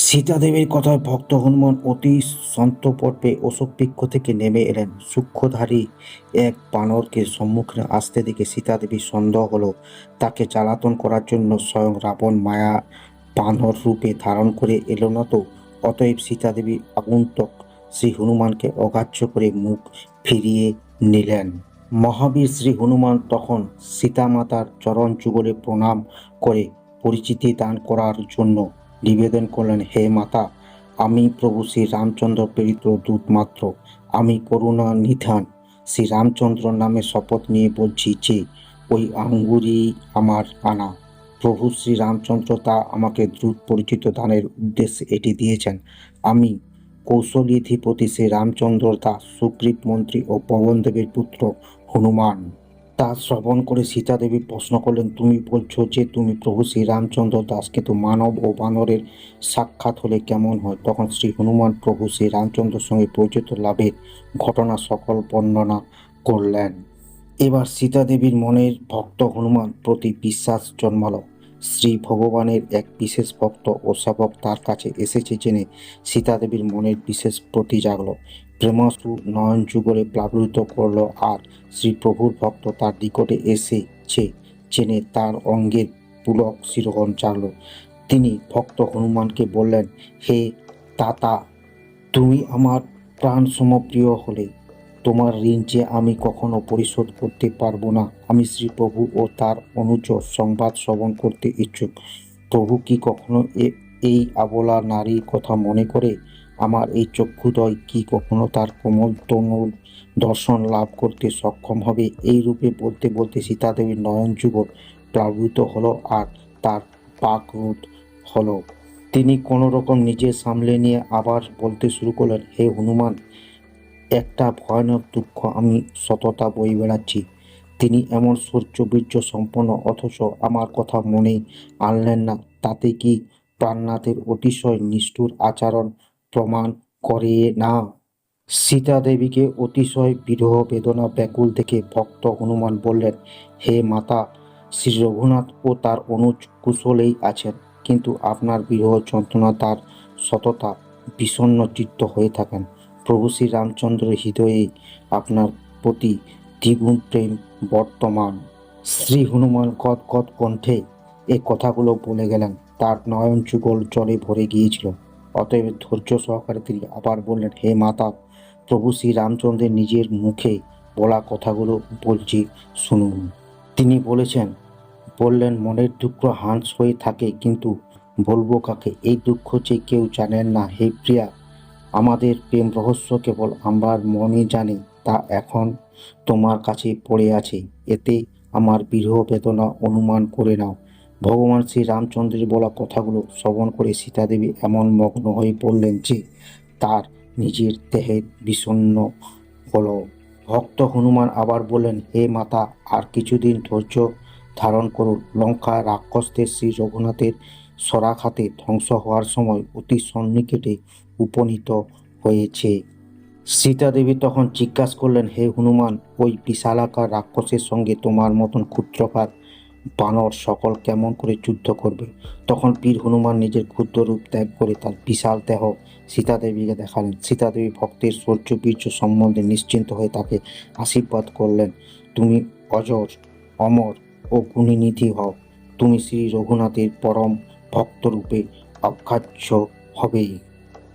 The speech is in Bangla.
সীতাদেবীর কথায় ভক্ত হনুমান অতি সন্তর্পে অশোক বৃক্ষ থেকে নেমে এলেন। সূক্ষ্মধারী এক বানরকে সম্মুখে আসতে দেখে সীতাদেবীর সন্দেহ হলো তাকে জ্বালাতন করার জন্য স্বয়ং রাবণ মায়া বানর রূপে ধারণ করে এলো না তো। অতএব সীতাদেবী আগন্তুক শ্রী হনুমানকে অগ্রাহ্য করে মুখ ফিরিয়ে নিলেন। মহাবীর শ্রী হনুমান তখন সীতামাতার চরণ যুগলে প্রণাম করে পরিচিতি দান করার জন্য নিবেদন করলেন, হে মাতা, আমি প্রভু শ্রী রামচন্দ্র প্রেরিত দূত মাত্র। আমি করুণা নিধান শ্রী রামচন্দ্র নামে শপথ নিয়ে বলছি যে ওই আঙ্গুরই আমার আনা। প্রভু শ্রী রামচন্দ্র তা আমাকে দ্রুত পরিচিত দানের উদ্দেশ্যে এটি দিয়েছেন। আমি কৌশলীধিপতি শ্রী রামচন্দ্র দাস, সুগ্রীব মন্ত্রী ও পবনদেবের পুত্র হনুমান। তা শ্রবণ করে সীতাদেবী প্রশ্ন করলেন, তুমি বলছো যে তুমি প্রভু শ্রী রামচন্দ্র দাস, কিন্তু মানব ও বানরের সাক্ষাৎ হলে কেমন হয়? তখন শ্রী হনুমান প্রভু শ্রী রামচন্দ্রের সঙ্গে পরিচিত লাভের ঘটনা সকল বর্ণনা করলেন। এবার সীতাদেবীর মনের ভক্ত হনুমান প্রতি বিশ্বাস জন্মালো। শ্রী ভগবানের এক বিশেষ ভক্ত ও সেবক তার কাছে এসেছে জেনে সীতাদেবীর মনের বিশেষ প্রতি জাগল। প্রেমাশ্রু নয়ন যুগলে প্লাবিত করল, আর শ্রী প্রভুর ভক্ত তার নিকটে এসেছে জেনে তার অঙ্গের পুলক শিরোহণ জাগল। তিনি ভক্ত হনুমানকে বললেন, হে তাতা, তুমি আমার প্রাণ সমপ্রিয় হলে তোমার ঋণ যে আমি কখনো পরিশোধ করতে পারবো না। আমি শ্রীপ্রভু ও তার অনুজ সংবাদ শ্রবণ করতে ইচ্ছুক। প্রভু কি কখনো এই আবলা নারীর কথা মনে করে? আমার এই চক্ষুদ্বয় কি কখনো তার কোমল তনুর দর্শন লাভ করতে সক্ষম হবে? এই রূপে বলতে বলতে সীতাদেবীর নয়ন যুগল প্লাবিত হলো, আর তার বাকরোধ হলো। তিনি কোনো রকম নিজে সামলে নিয়ে আবার বলতে শুরু করলেন, হে হনুমান, একটা ভয়ানক দুঃখ আমি সততা বয়ে বেড়াচ্ছি। তিনি এমন শৌর্য বীর্য সম্পন্ন, অথচ আমার কথা মনে আনলেন না। তাতে কি প্রাণনাথের অতিশয় নিষ্ঠুর আচরণ প্রমাণ করে না? সীতাদেবীকে অতিশয় বিরহ বেদনা ব্যাকুল দেখে ভক্ত হনুমান বললেন, হে মাতা, শ্রী রঘুনাথ ও তার অনুজ কুশলেই আছেন, কিন্তু আপনার বিরহ যন্ত্রণা তার সততা বিষণ্ণ চিত্ত হয়ে থাকেন। প্রভু শ্রী রামচন্দ্রের হৃদয়ে আপনার প্রতি দ্বিগুণ প্রেম বর্তমান। শ্রী হনুমান গদগদ কণ্ঠে এই কথাগুলো বলে গেলেন। তার নয়ন যুগল জলে ভরে গিয়েছিল। অতএব ধৈর্য সহকারে তিনি আবার বললেন, হে মাতা, প্রভু শ্রী রামচন্দ্রের নিজের মুখে বলা কথাগুলো বলছি, শুনুন। তিনি বললেন, মনের দুঃখ হাঁস হয়ে থাকে, কিন্তু বলবো কাকে? এই দুঃখ যে কেউ জানেন না। হে প্রিয়া, আমাদের প্রেম রহস্য কেবল আমার মনই জানে। তা এখন তোমার কাছে পড়ে আছে। এতে আমার বিরহ বেদনা অনুমান করে নাও। ভগবান শ্রী রামচন্দ্রের বলা কথাগুলো শ্রবণ করে সীতাদেবী এমন মগ্ন হয়ে পড়লেন যে তার নিজের দেহের বিষণ্ণ হলো। ভক্ত হনুমান আবার বললেন, হে মাতা, আর কিছুদিন ধৈর্য ধারণ করুন। লঙ্কা রাক্ষসদের শ্রী রঘুনাথের সরাঘাতে ধ্বংস হওয়ার সময় অতি সন্নিকটে উপনীত হয়েছে। সীতাদেবী তখন জিজ্ঞাসা করলেন, হে হনুমান, ওই বিশালাকার রাক্ষসের সঙ্গে তোমার মতন ক্ষুদ্রকার বানর সকল কেমন করে যুদ্ধ করবে? তখন বীর হনুমান নিজের ক্ষুদ্র রূপ ত্যাগ করে তার বিশাল দেহ সীতাদেবীকে দেখালেন। সীতাদেবী ভক্তের শৌর্য বীর্য সম্বন্ধে নিশ্চিন্ত হয়ে তাকে আশীর্বাদ করলেন, তুমি অজর, অমর ও গুণীনিধি হও। তুমি শ্রী রঘুনাথের পরম ভক্তরূপে অগ্রাহ্য হবে।